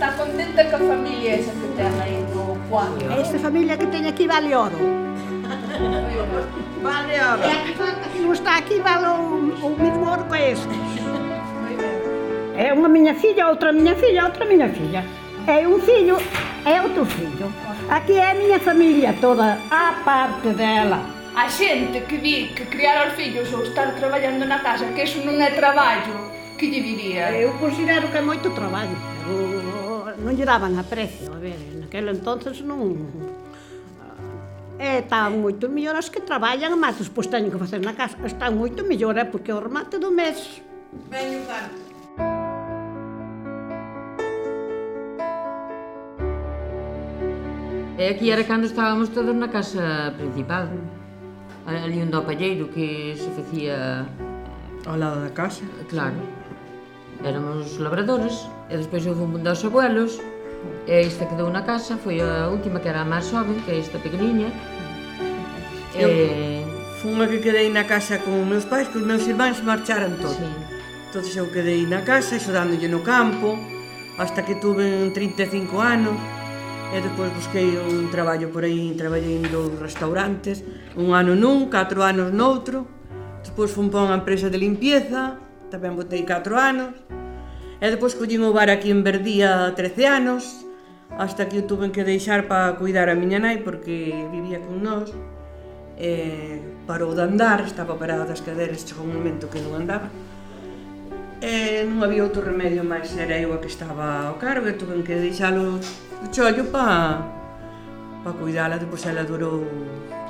está contenta ca familia esa que ten aí no cuadro. Esta familia que teño aquí vale oro. Vale, oro. E a que non está aquí vale o mesmo oro que este. É unha miña filla, outra miña filla, outra miña filla. É un fillo, é outro fillo. Aquí é a miña familia toda, a parte dela. A xente que di que criar os fillos ou estar traballando na casa, que iso non é traballo, que lle diría? Eu considero que é moito traballo, pero non lle daban a precio, a ver, naquele entonces non... Están moito mellor as que traballan, mas despois teñen que facer na casa. Están moito mellor, porque é o remate do mes. Veño canto. E aquí era cando estábamos todos na casa principal. Ali un do palleiro que se facía... Ao lado da casa. Claro. Éramos labradores, e despois houve un dos abuelos, e esta quedou na casa, foi a última que era a máis xoven, que é esta pequeniña. Fui unha que quedei na casa con os meus pais, que os meus irmáns marcharan todos. Sí. Entón eu quedei na casa, xodándolle no campo, hasta que tuve 35 anos. E depois busquei un traballo por aí, traballei en 2 restaurantes, un ano nun, 4 anos noutro. Despois fui para unha empresa de limpieza, tamén botei 4 anos. E depois collín o bar aquí en Verdía 13 anos, hasta que o tuve que deixar para cuidar a miña nai, porque vivía con nós. Parou de andar, estaba parada das caderas, chegou un momento que non andaba. E non había outro remedio máis, era eu a que estaba ao cargo, e tuve que deixalo o chollo para cuidala. Depois ela durou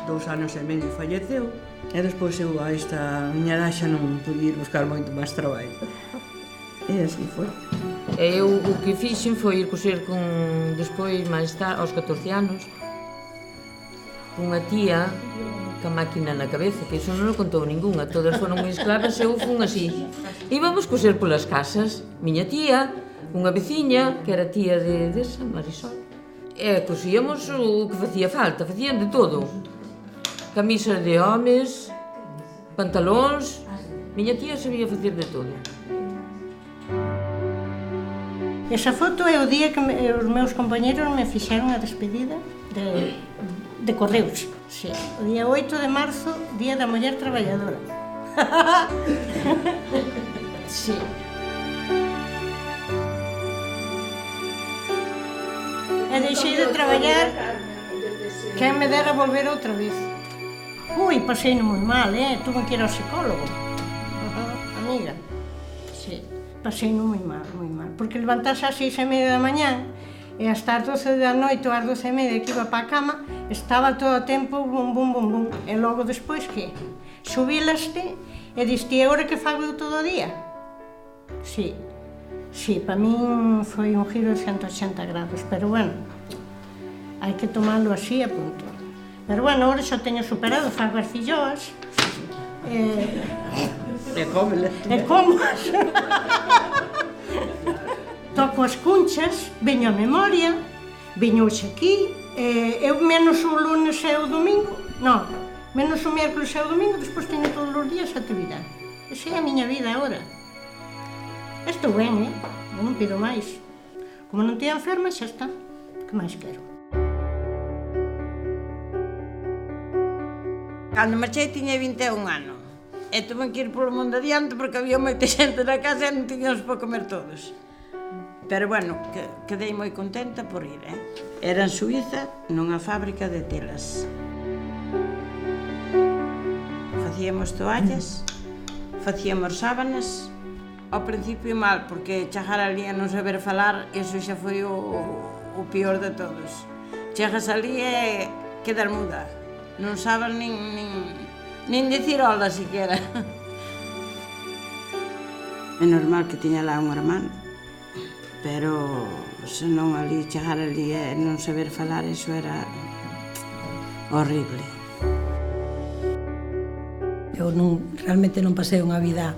2 anos e medio e falleceu. E despois eu a esta miña edad xa non pude ir buscar moito máis traballo. E así foi. E eu o que fixen foi ir coser con, despois, máis tarde, aos 14 anos, unha tía ca máquina na cabeza, que iso non o contou ningunha, todas foron moi esclavas e eu fun así. Íbamos coser polas casas, miña tía, unha veciña, que era tía de esa, Marisol, e cosíamos o que facía falta, facían de todo. Camisas de homes, pantalóns, miña tía sabía facer de todo. Esa foto é o día que os meus compañeros me fixeron a despedida de Correos. Sí, o día 8 de marzo, Día da Muller Traballadora. Sí. E deixei de traballar, quen me dera volver outra vez. Ui, paseino moi mal, tuve que ir ao psicólogo. Amiga. Sí, paseino moi mal, porque levantarse ás 6:30 da mañá e hasta as 12 da noite ou ás 12:30 que iba para a cama, estaba todo o tempo bum, bum, bum, bum. E logo despois que? Xubilaste e diste, agora que fago eu todo o día? Sí, para min foi un giro de 180 grados, pero bueno, hai que tomalo así a punto. Pero bueno, agora xa teño superado, fago as filloas. E cómelas. E comas. Toco as cunchas, veño a memoria, veño hoxe aquí, eu menos o lunes e o domingo, non, menos o miércoles e o domingo, despois teño todos os días actividade. Esa é a miña vida agora. Estou ben, eu non pido máis. Como non teño enferma, xa está. Que máis quero? Cando marchei tiña 21 anos e tuve que ir polo mundo adiante porque había moita xente na casa e non tiñamos para comer todos. Pero bueno, quedei moi contenta por ir, Era en Suíza, nunha fábrica de telas. Facíamos toallas, facíamos sábanas. Ao principio mal, porque chegar ali a non saber falar, iso xa foi o peor de todos. Chegas ali e quedar muda. Non sabes nin dicir hola siquiera. É normal que tiña lá un hermano, pero se non ali, chegar ali e non saber falar, iso era horrible. Eu realmente non pasei unha vida,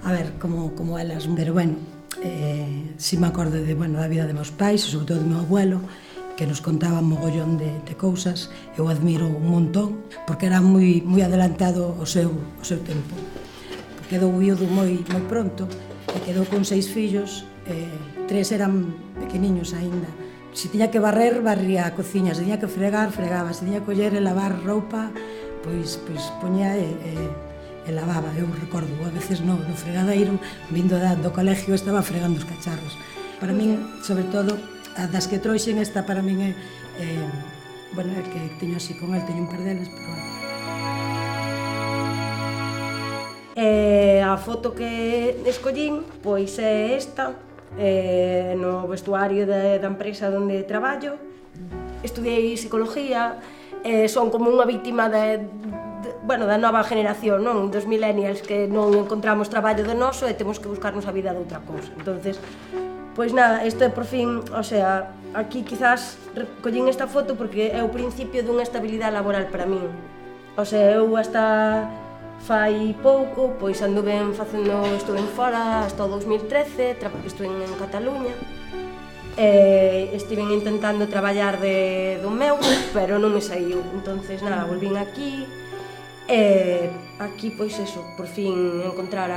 a ver, como elas, pero bueno, si me acordo da vida de meus pais, e sobre todo do meu abuelo, que nos contaba un mogollón de cousas. Eu admiro un montón, porque era moi adelantado ao seu tempo. Quedou viudo moi pronto, e quedou con 6 fillos, 3 eran pequeniños aínda. Se tiña que barrer, barría a cociña, se tiña que fregar, fregaba, se tiña que coller e lavar roupa, pois poñía e lavaba. Eu recordo, a veces no fregadeiro, vindo do colegio, estaba fregando os cacharros. Para min, sobre todo, a das que trouxen, esta para min é bueno, é que teño así con el, teño un par delas, pero bueno. A foto que escollín, pois é esta, no vestuario da empresa onde traballo. Estudiei psicología, son como unha víctima da nova generación, non? Dos millennials que non encontramos traballo do noso e temos que buscarnos a vida de outra cousa. Entonces, pois nada, isto é por fin, o sea, aquí quizás collín esta foto porque é o principio dunha estabilidade laboral para min. O sea, eu hasta fai pouco, pois anduve estuve fora hasta o 2013, estuve en Cataluña, estiven intentando traballar do meu, pero non me saiu. Entonces, nada, volvín aquí, aquí, pois eso, por fin encontrar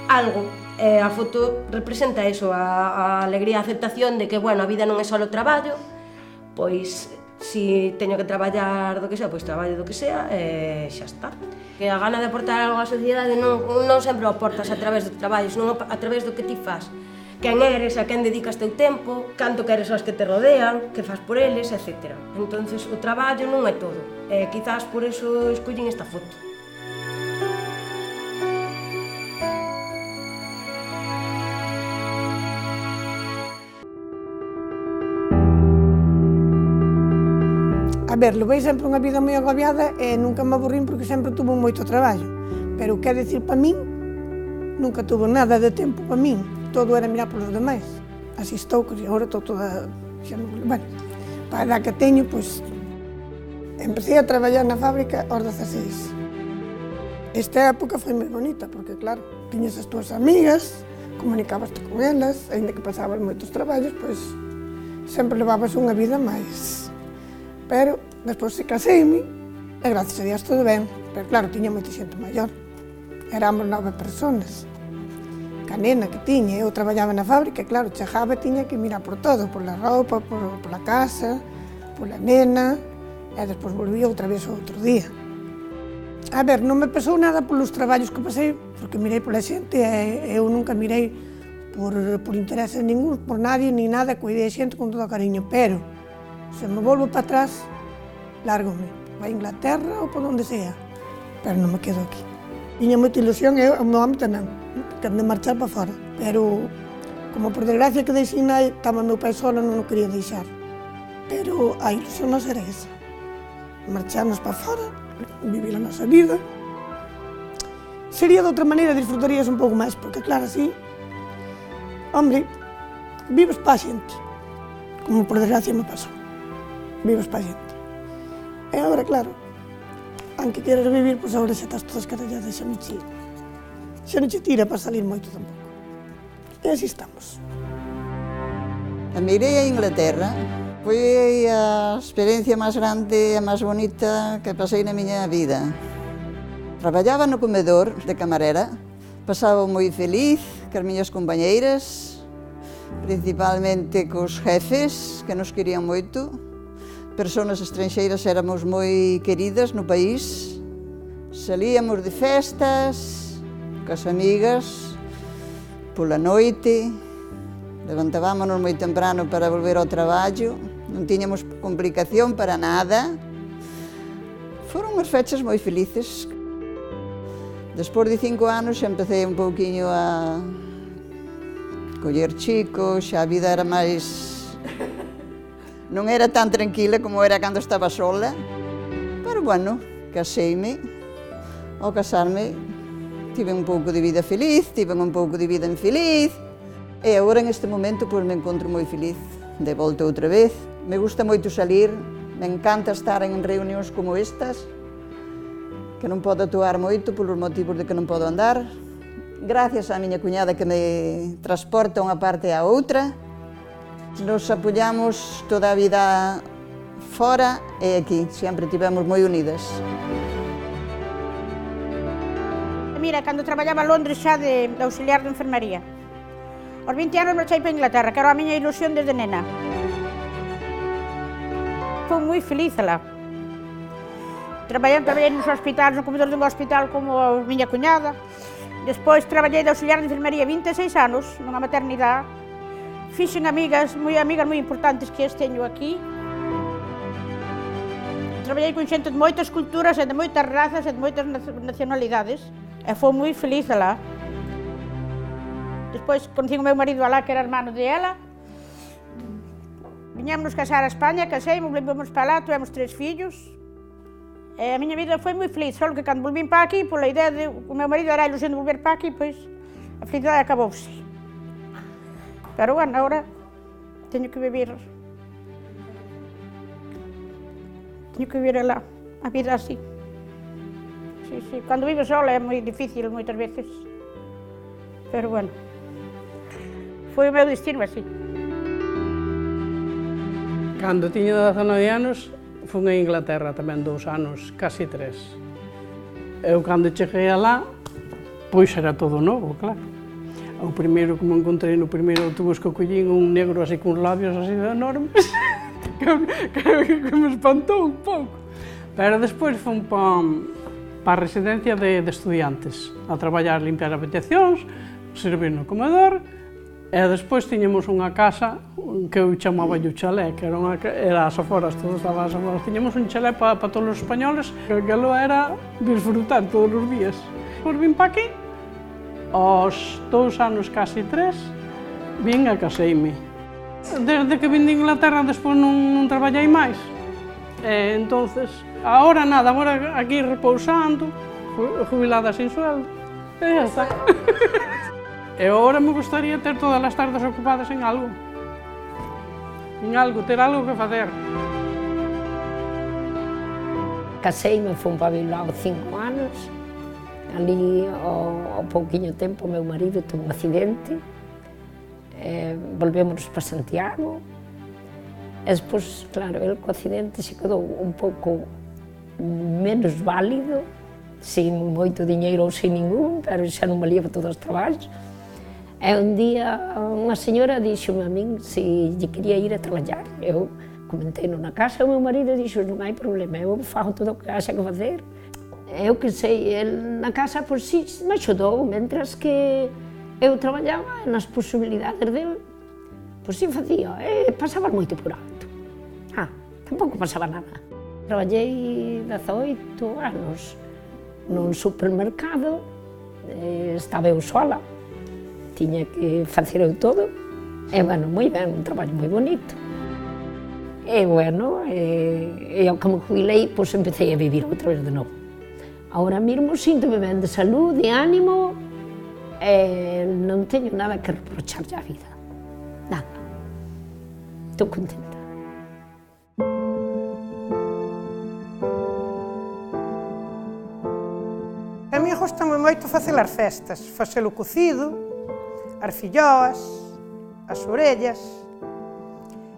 algo. A foto representa eso, a alegría, a aceptación de que, bueno, a vida non é só o traballo, pois, si teño que traballar do que sea, pois traballo do que sea e xa está. Que a gana de aportar algo á sociedade non sempre o aportas a través do traballo, senón a través do que ti faz. Quen eres, a quen dedicas teu tempo, canto queres aos que te rodean, que faz por eles, etc. Entonces, o traballo non é todo. Quizás por eso escollín esta foto. A ver, levei sempre unha vida moi agobiada e nunca me aburrín porque sempre tuve moito traballo. Pero o que é dicir para min, nunca tuve nada de tempo para min. Todo era mirar polos demais. Así estou, que agora estou toda... Bueno, para a edad que teño, pois... Empecé a traballar na fábrica aos 16. Esta época foi moi bonita, porque claro, tiñas as túas amigas, comunicabaste con elas, ainda que pasabas moitos traballos, pois... Sempre levabas unha vida máis... Pero, despois se caseime, e gracias a Dios todo ben. Pero claro, tiña moita xente maior. Éramos 9 personas. Que a nena que tiña, eu traballaba na fábrica, e claro, chegaba e tiña que mirar por todo, por la roupa, por la casa, por la nena, e despois volvía outra vez outro día. A ver, non me pesou nada polos traballos que pasei, porque mirei pola xente e eu nunca mirei por interés ningún, por nadie, ni nada, cuidei a xente con todo o cariño, pero se me volvo para atrás, lárgome, vai a Inglaterra ou por onde sea, pero non me quedo aquí. Tiña moita ilusión, e o meu home tamén, de marchar para fora, pero como por desgracia que deixei nai, estaba meu pai solo, non o quería deixar. Pero a ilusión non era esa, marcharnos para fora, vivir a nosa vida. Sería de outra maneira, disfrutarías un pouco máis, porque claro, así, hombre, vives para a xente, como por desgracia me pasou. Vives para a xente. E agora, claro, aunque queres vivir, pois agora xa estás todas caralladas, xa non che tira para salir moito tampouco. E así estamos. Emigrei a Inglaterra. Foi a experiencia máis grande e máis bonita que pasei na miña vida. Traballaba no comedor de camarera, pasaba moi feliz cas miñas compañeiras, principalmente cos jefes, que nos querían moito. Personas estranxeiras éramos moi queridas no país. Salíamos de festas, cas amigas, pola noite, levantábamos moi temprano para volver ao traballo, non tiñamos complicación para nada. Foron unhas fechas moi felices. Despois de 5 anos xa empecé un pouquiño a coller chicos, xa a vida era máis... Non era tan tranquila como era cando estaba sola, pero bueno, caseime. Ao casarme tive un pouco de vida feliz, tive un pouco de vida infeliz, e agora neste momento pois me encontro moi feliz de volta outra vez. Me gusta moito salir, me encanta estar en reunións como estas, que non podo actuar moito polos motivos de que non podo andar. Gracias á miña cuñada que me transporta unha parte á outra. Nos apoiamos toda a vida fora e aquí, sempre tivemos moi unidas. A mira, cando traballaba en Londres xa de auxiliar de enfermería. Aos 20 anos marchei para Inglaterra, que era a miña ilusión desde nena. Fui moi feliz alá. Traballei nos hospitais, no comedor dun hospital como a miña cuñada. Despois traballei de auxiliar de enfermería 26 anos, nunha maternidade. Fixen amigas moi importantes que as teño aquí. Traballei con xente de moitas culturas e de moitas razas e de moitas nacionalidades. E foi moi feliz alá. Despois conocí o meu marido alá, que era hermano de ela. Viñámonos casar a España, caseimos, volvemos para lá, tivemos 3 fillos. E a miña vida foi moi feliz, só que cando volvín para aquí, pola idea de o meu marido era a ilusión de volver para aquí, pois a felicidade acabouse. Pero bueno, agora teño que vivir alá, a vida así. Sí, cando vives sola é moi difícil moitas veces. Pero bueno, foi o meu destino así. Cando tiña 19 anos, fun a Inglaterra tamén 2 anos, casi 3. Eu cando cheguei alá, pois era todo novo, claro. O primeiro que me encontrei no primeiro autobús que collín, un negro así con labios así enormes, que me espantou un pouco. Pero despois fun para a residencia de estudiantes, a traballar, limpiar habitacións, servir no comedor, e despois tiñamos unha casa que eu chamaba o chalé, que era as aforas, todo estaba as aforas. Tiñamos un chalé para todos os españoles, que aquilo era disfrutar todos os días. Pois vim para aquí, aos 2 anos, casi 3, vim e caseime. Desde que vim de Inglaterra, despois non traballei máis. Entonces, agora nada, agora aquí repousando, jubilada sin sueldo, e xa está. E agora me gustaría ter todas as tardes ocupadas en algo. Ter algo que facer. Caseime, fun para Bilbao 5 anos. Ali, ao pouquiño tempo, o meu marido tuvo un accidente. Volvemos para Santiago. E despois, claro, el co accidente se quedou un pouco menos válido, sin moito diñeiro ou sin ningún, pero xa non valía para todos os traballos. E un día unha señora dixome a min se lle quería ir a traballar. Eu comentei na casa, o meu marido dixo non hai problema, eu fago todo o que haxa que facer. Eu que sei, el na casa, pois si, me axudou, mentras que eu traballaba nas posibilidades dele, pois si facía, e pasaba moito por alto. Tampouco pasaba nada. Traballei 18 anos nun supermercado, estaba eu sola. Tiña que facer eu todo, e, bueno, moi ben, un traballo moi bonito. E, bueno, e ao que me jubilei, pois empecé a vivir outra vez de novo. Agora mesmo síntome ben de salud, de ánimo, e non teño nada que reprocharlle á vida. Nada. Estou contenta. A mí gustame moito facer as festas, facer o cocido, as filloas, as orellas,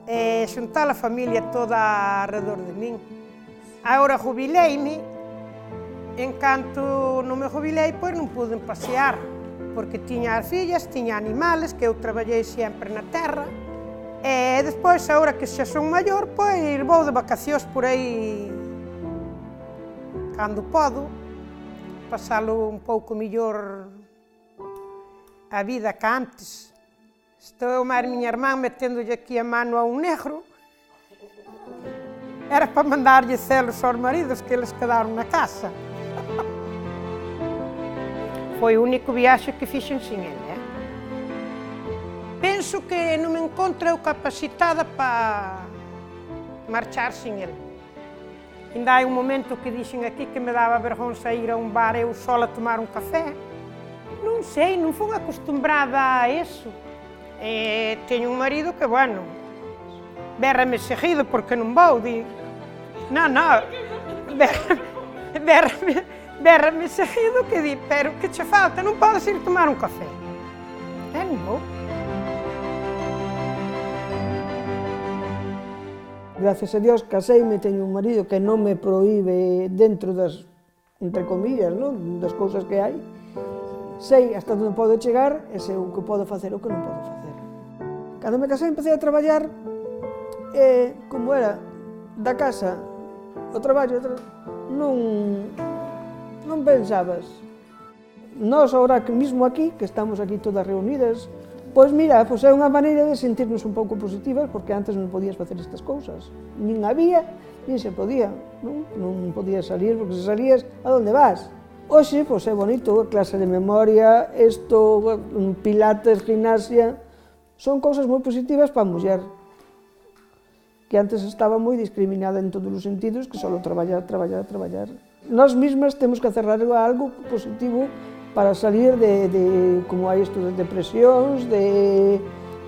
e xuntar a familia toda alrededor de min. Agora jubileime, en canto non me jubilei, pois non pude pasear, porque tiña as fillas, tiña animales, que eu traballei sempre na terra, e despois, agora que xa son maior, pois vou de vacacións por aí, cando podo, pasalo un pouco mellor a vida que antes. Estou máis miña irmán meténdolle aquí a mano a un negro. Era para mandarlle celos aos maridos que eles quedaron na casa. Foi o único viaxe que fixen sin ele. Penso que non me encontro capacitada para marchar sin ele. Ainda hai un momento que dixen aquí que me daba vergonza ir a un bar eu sola tomar un café. Non sei, non fui acostumbrada a eso. Teño un marido que, bueno, bérrame seguido porque non vou, di. Non, bérrame seguido que di, pero que che falta, non podes ir tomar un café. Non vou. Gracias a Dios, caseime, teño un marido que non me proíbe dentro das, entre comillas, non? Das cousas que hai. sei hasta onde podo chegar e sei o que podo facer e o que non podo facer. Cando me casei empecé a traballar, como era da casa, o traballo, non pensabas. Nós, agora que mesmo aquí, que estamos aquí todas reunidas, pois mira, pois é unha maneira de sentirnos un pouco positivas, porque antes non podías facer estas cousas. Nin había, nin se podía, non podías salir, porque se salías, a onde vas? Hoxe, pois é bonito, clase de memoria, pilates, gimnasia, son cousas moi positivas para a muller, que antes estaba moi discriminada en todos os sentidos, que só traballar. Nós mesmas temos que hacer algo positivo para salir de como hai isto de depresións, de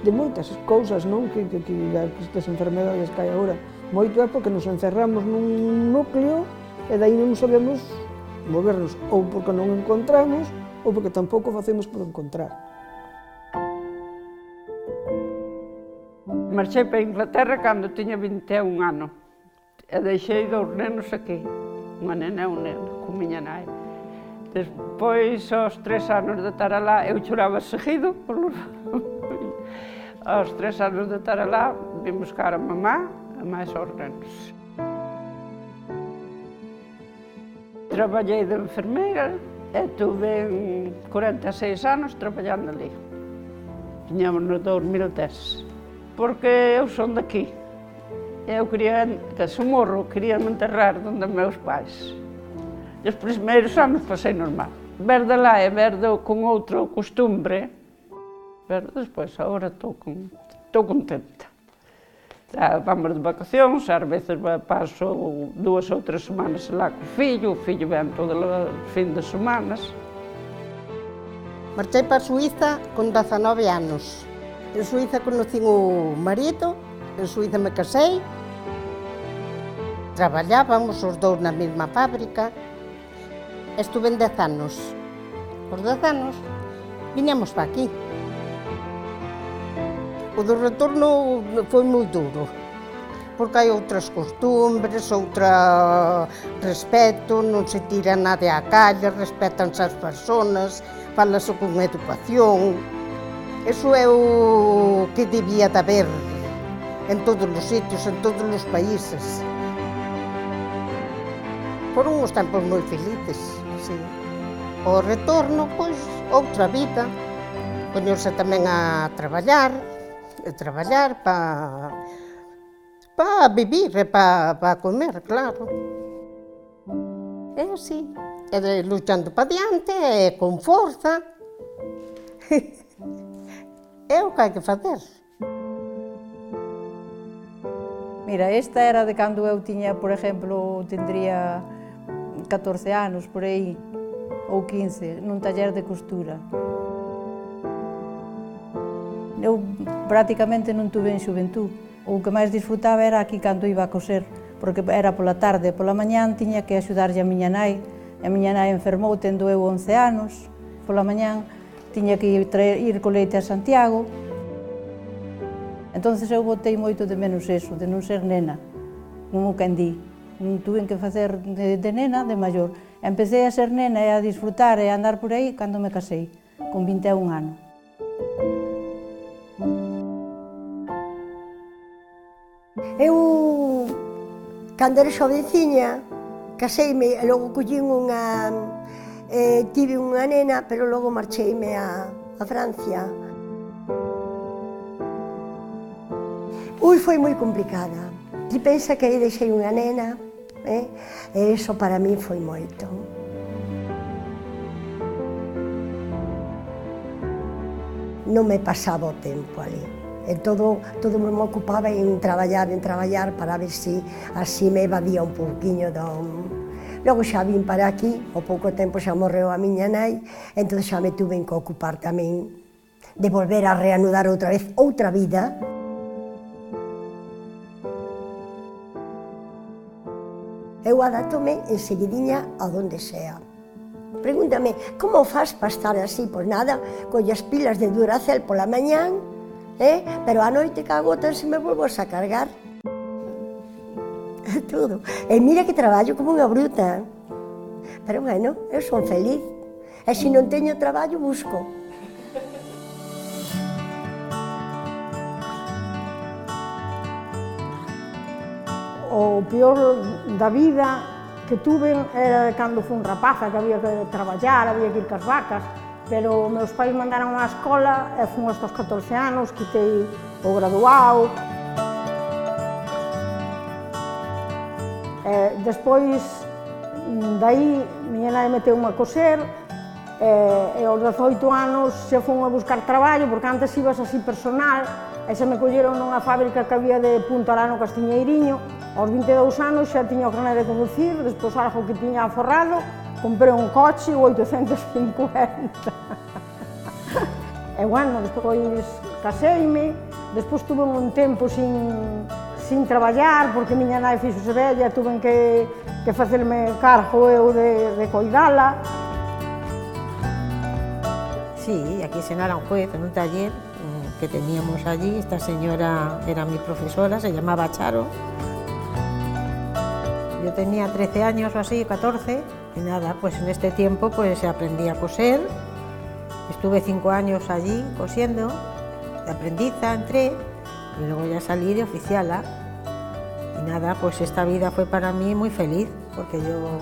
moitas cousas, non? Que estas enfermedades que hai agora. Moito é porque nos encerramos nun núcleo e dai non sabemos movernos, ou porque non encontramos, ou porque tampouco facemos por encontrar. Marchei para Inglaterra cando tiña 21 anos e deixei 2 nenos aquí, unha nena e un neno, con miña nai. Despois, aos 3 anos de estar alá, eu choraba seguido, aos 3 anos de estar alá, vim buscar a mamá e máis aos nenos. Traballei de enfermeira e tuve 46 anos traballando ali. Tiñamos no 2010. Porque eu son daqui. Eu quería, que se morro, quería me enterrar onde meus pais. E os primeiros anos pasei normal. Ver de lá e ver con outro costumbre, pero despois, agora estou contenta. Vamos de vacacións, ás veces paso 2 ou 3 semanas lá co fillo, o fillo ven todos os fins de semanas. Marchei para Suíza con 19 anos. En Suíza conocín o marido, en Suíza me casei, traballábamos os dous na mesma fábrica. Estuve 10 anos. Os 10 anos viñamos para aquí. O do retorno foi moi duro, porque hai outras costumbres, outro respeto, non se tira nada á calle, respetanse as persoas, falase con educación. Eso é o que debía de haber en todos os sitios, en todos os países. Foron uns tempos moi felices, sí. O retorno, pois, outra vida. Poñerse tamén a traballar para vivir e para comer, claro. É así, e luchando para diante, e con forza. É o que hai que facer. Mira, esta era de cando eu tiña, por exemplo, tendría 14 anos, por aí, ou 15, nun taller de costura. Eu prácticamente non tuve en xuventú. O que máis disfrutaba era aquí cando iba a coser, porque era pola tarde, pola mañán tiña que axudarlle a miña nai. A miña nai enfermou tendo eu 11 anos, pola mañán tiña que ir co leite a Santiago. Entonces eu botei moito de menos eso, de non ser nena, como quen di. Non tuve que facer de nena, de maior. Empecé a ser nena e a disfrutar e a andar por aí cando me casei, con 21 anos. Eu, cando era xoveciña, caseime e logo collín tive unha nena, pero logo marcheime a Francia. Foi moi complicada. Ti pensa que aí deixei unha nena, e iso para mí foi moito. Non me pasaba o tempo ali. E todo me ocupaba en traballar para ver se así me evadía un pouquiño do... Logo xa vim para aquí, ao pouco tempo xa morreu a miña nai, entón xa me tuve que ocupar tamén de volver a reanudar outra vez outra vida. Eu adaptome enseguidiña a donde sea. Pregúntame, como faz para estar así? Pois nada, colle as pilas de Duracell pola mañán, pero a noite que agotan se me volvo a cargar. Todo. E mira que traballo como unha bruta. Pero bueno, eu son feliz. E se non teño traballo, busco. O peor da vida que tuve era cando fui rapaza, que había que traballar, había que ir cas vacas, pero meus pais mandaron á escola e fun hasta os 14 anos, quitei o graduado. Despois, dai, miña nai meteu-me a coser, e aos 18 anos xa fun a buscar traballo, porque antes ibas así personal, e xa me colleron nunha fábrica que había de Punta Alá no Castiñeiriño. Aos 22 anos xa tiña o carné de conducir, despois algo que tiña aforrado, comprei un coche, o 850. E bueno, despois caseime, despois tuve un tempo sin traballar, porque miña nai fixose vella, tuve que facerme cargo eu de coidala. Sí, aquí en Aranjuez, en un taller que teníamos allí, esta señora era mi profesora, se llamaba Charo. Yo tenía 13 años o así, 14, y nada, pues en este tiempo pues aprendí a coser. Estuve 5 años allí cosiendo, de aprendiza entré, y luego ya salí de oficiala. Y nada, pues esta vida fue para mí muy feliz, porque yo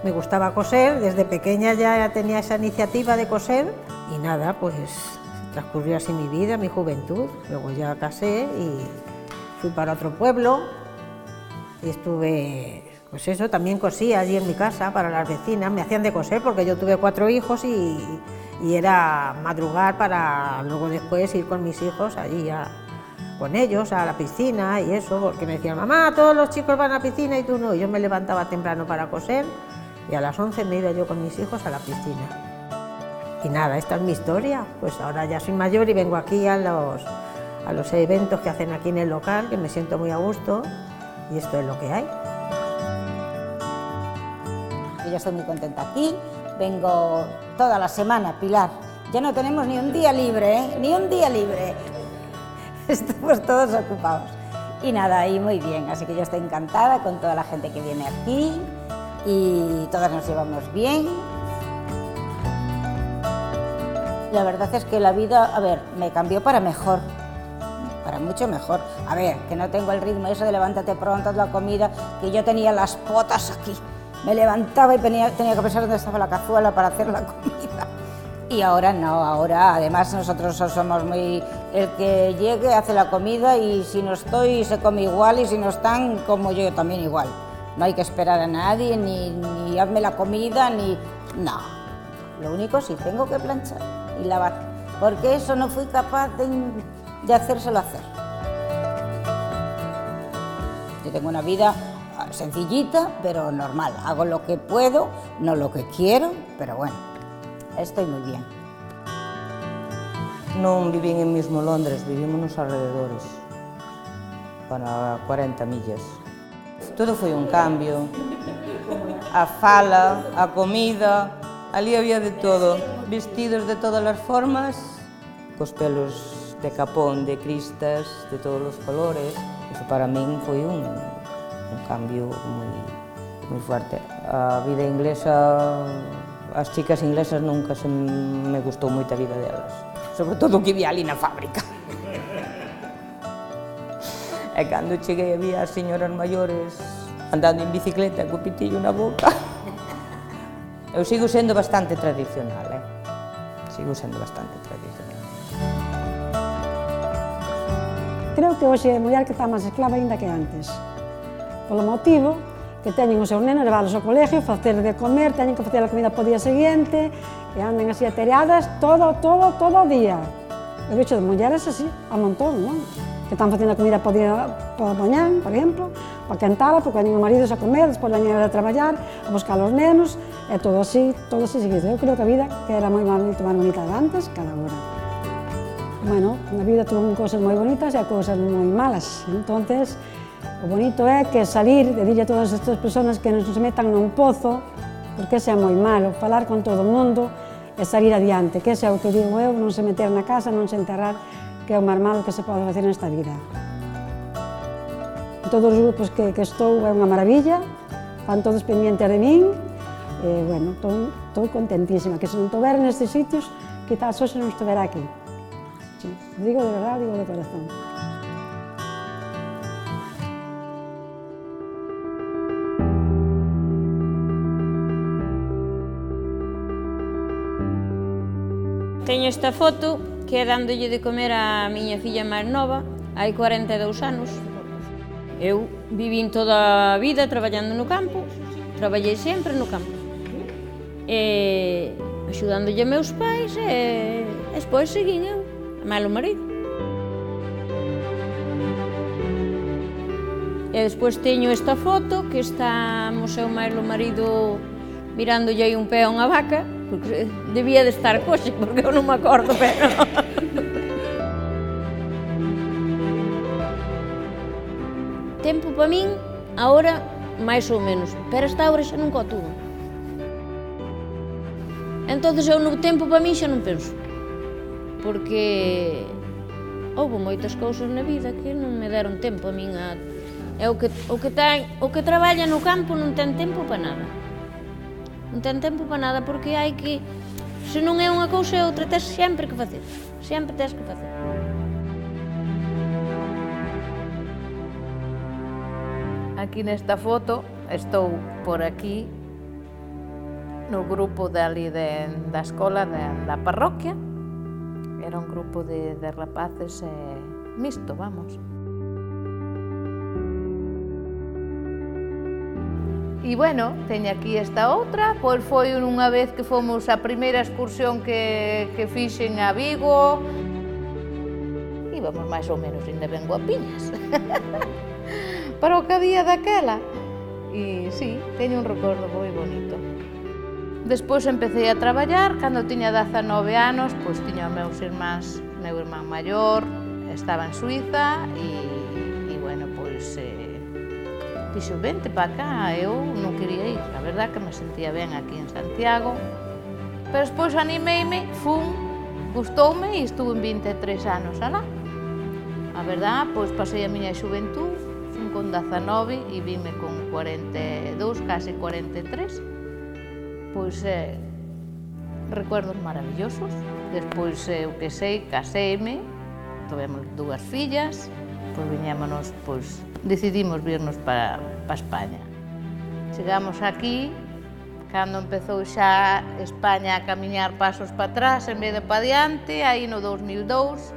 me gustaba coser, desde pequeña ya tenía esa iniciativa de coser, y nada, pues transcurrió así mi vida, mi juventud. Luego ya casé y fui para otro pueblo. Y estuve, pues eso, también cosía allí en mi casa para las vecinas, me hacían de coser porque yo tuve 4 hijos y era madrugar para luego después ir con mis hijos allí con ellos a la piscina y eso, porque me decían, mamá, todos los chicos van a la piscina y tú no. Y yo me levantaba temprano para coser y a las 11 me iba yo con mis hijos a la piscina. Y nada, esta es mi historia, pues ahora ya soy mayor y vengo aquí a los eventos que hacen aquí en el local, que me siento muy a gusto. Y esto es lo que hay. Yo estoy muy contenta aquí, vengo toda la semana, Pilar. Ya no tenemos ni un día libre, ¿eh? Ni un día libre. Estamos todos ocupados. Y nada, y muy bien, así que yo estoy encantada con toda la gente que viene aquí y todas nos llevamos bien. La verdad es que la vida, a ver, me cambió para mejor. Para mucho mejor. A ver, que no tengo el ritmo eso de levántate pronto, la comida, que yo tenía las potas aquí. Me levantaba y tenía que pensar dónde estaba la cazuela para hacer la comida. Y ahora no, ahora además nosotros somos muy... El que llegue hace la comida y si no estoy se come igual y si no están como yo también igual. No hay que esperar a nadie, ni hazme la comida, ni... No. Lo único sí, tengo que planchar y lavar, porque eso no fui capaz de hacérselo hacer. Yo tengo una vida sencillita, pero normal. Hago lo que puedo, no lo que quiero, pero bueno, estoy muy bien. Non vivín en mismo Londres, vivimos nos alrededores, para 40 millas. Todo foi un cambio. A fala, a comida, ali había de todo. Vestidos de todas as formas, cos pelos de capón, de cristas, de todos os colores. Eso para min foi un cambio moi fuerte. A vida inglesa, as chicas inglesas nunca me gustou moito a vida delas. Sobre todo o que vía ali na fábrica. E cando cheguei había as señoras maiores andando en bicicleta co pitillo na boca. Eu sigo sendo bastante tradicional, Sigo sendo bastante tradicional. Creo que hoxe a muller que está máis esclava aínda que antes. Polo motivo que teñen os seus nenos, leválos ao colegio, facer de comer, teñen que facer a comida para o día seguinte, e anden así atereadas todo o día. Eu vexo de mulleres así, a montón, non? Que están facendo a comida para o día para mañán, por exemplo, para quentala, porque veñen os maridos a comer, despois veñen a traballar, a buscar os nenos, e todo así seguido. Eu creo que a vida que era moito máis bonita de antes que agora. Bueno, na vida tuvo cousas moi bonitas e cousas moi malas, entonces o bonito é que salir e dille a todas estas persoas que non se metan nun pozo, porque ese é moi malo, falar con todo o mundo e salir adiante, que ese é o que digo eu, non se meter na casa, non se enterrar, que é o máis malo que se pode facer nesta vida. En todos os grupos que estou é unha maravilla, van todos pendientes de min, Bueno, estou contentísima, que se non estivera nestes sitios, quizás hoxe non estivera aquí. Sí, digo de verdade, digo de corazón. Teño esta foto que é dándolle de comer á miña filla máis nova, hai 42 anos. Eu vivín toda a vida traballando no campo, traballei sempre no campo. Axudándolle a meus pais e despois seguín eu, a máis o marido. E despois teño esta foto que estamos eu máis o marido mirándolle aí un pé a unha vaca, porque debía de estar coxe, porque eu non me acordo, pero... Tempo para min, agora, máis ou menos, pero esta hora xa non co tuvo. Entonces eu no tempo para min xa non penso, porque houve moitas cousas na vida que non me deron tempo a min a... O que traballa no campo non ten tempo para nada. Non ten tempo para nada porque hai que... Se non é unha cousa e outra, tens sempre que facer. Sempre tens que facer. Aquí nesta foto estou por aquí no grupo da escola da parroquia. Era un grupo de rapaces mixto, vamos. E, bueno, teño aquí esta outra, pois foi unha vez que fomos a primeira excursión que fixen a Vigo. Íbamos máis ou menos ainda ben guapiñas. Para o que había daquela. E, sí, teño un recordo moi bonito. Despois empecé a traballar, cando tiña 19 anos, pois tiña meus irmáns, meu irmán maior, estaba en Suiza e bueno, pois dixo, vente para cá, eu non quería ir, a verdad que me sentía ben aquí en Santiago, pero despois animeime, gustoume e estuve en 23 anos alá. A verdad, pois pasei a miña xuventud, fun con 19 e vime con 42, case 43, pois recuerdos maravillosos. Despois, eu que sei, caseime, tivemos 2 fillas, pois viñámonos, pois decidimos virnos para España. Chegamos aquí, cando empezou xa España a camiñar pasos para atrás en vez de para diante, aí no 2002,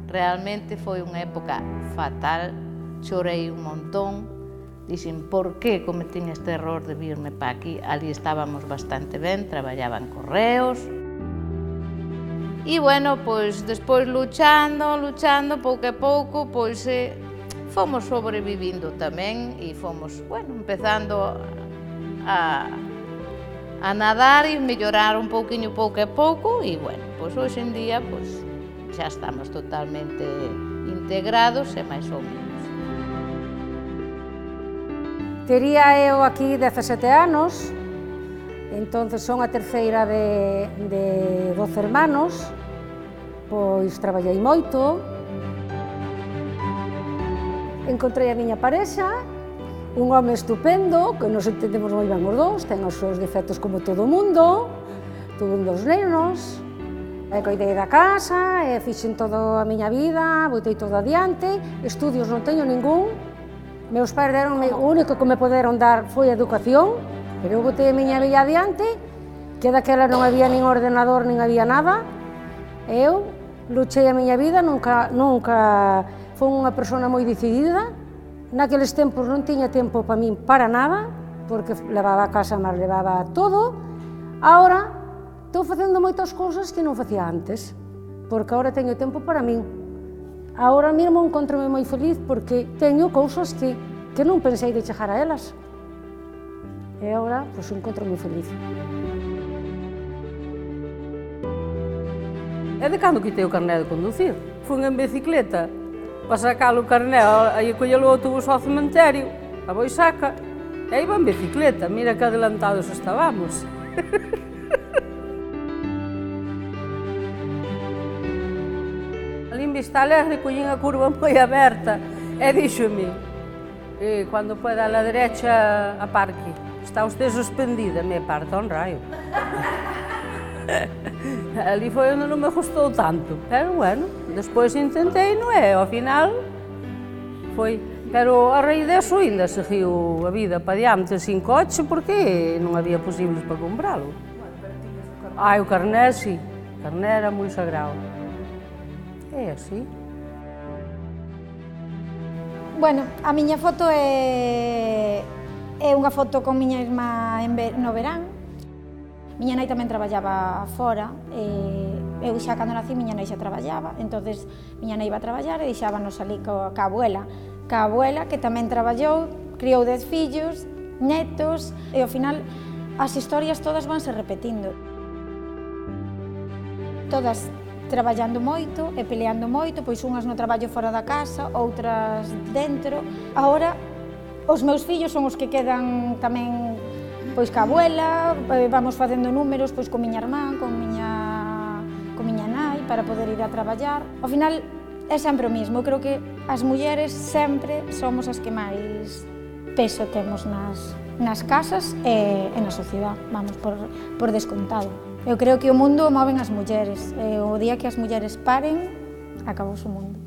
realmente foi unha época fatal, chorei un montón, dixen, por que cometín este error de virme para aquí? Ali estábamos bastante ben, traballaban correos. E, bueno, pois, despois luchando, pouco a pouco, pois, fomos sobrevivindo tamén e fomos, bueno, empezando a nadar e mellorar un pouquiño pouco a pouco e, bueno, pois, hoxe en día, pois, xa estamos totalmente integrados e máis ou menos. Tería eu aquí 17 anos, entonces son a terceira de 12 hermanos, pois traballei moito. Encontrei a miña parexa, un home estupendo, que nos entendemos moi ben os dous, ten os seus defectos como todo o mundo, tuve 2 nenos, coidei da casa, fixen toda a miña vida, botei todo adiante, estudios non teño ningún. Meus pais deronme, o único que me poderon dar foi a educación, pero eu botei a miña vida adiante, que daquela non había nin ordenador, nin había nada. Eu luchei a miña vida, nunca fui unha persona moi decidida. Naqueles tempos non tiña tempo para min para nada, porque levaba a casa, mas levaba todo. Agora, estou facendo moitas cousas que non facía antes, porque agora teño tempo para min. Agora mesmo encontro-me moi feliz porque teño cousas que non pensei de chegar a elas. E agora, pois, encontro-me feliz. É de cando quitei o carné de conducir. Fui en bicicleta para sacar o carné e coller o autobús ao cementerio, a Boisaca, e iba en bicicleta. Mira que adelantados estábamos. Ali en Vista Alegre collín a curva moi aberta e díxome, cando pueda a la derecha aparque. está usted suspendida, me parta un raio. Ali foi onde non me gustou tanto, pero bueno, despois intentei, non é? Ao final foi, pero a raíz deso ainda seguiu a vida para diante sin coche porque non había posibles para compralo. O carné, sí, o carné era moi sagrado. É así. Bueno, a miña foto é unha foto con miña irmá no verán. Miña nai tamén traballaba fora, eu xa cando nací miña nai xa traballaba, entonces miña nai iba a traballar e deixábanos ali ca abuela, que tamén traballou, criou 10 fillos, netos, e ao final as historias todas vanse repetindo. Todas traballando moito e peleando moito, pois unhas no traballo fora da casa, outras dentro. Agora, os meus fillos son os que quedan tamén pois ca abuela, vamos facendo números pois con miña irmán, con miña nai, para poder ir a traballar. Ao final, é sempre o mismo. Eu creo que as mulleres sempre somos as que máis peso temos nas casas e na sociedade, vamos, por descontado. Eu creo que o mundo o moven as mulleres, e o día que as mulleres paren, acabou o mundo.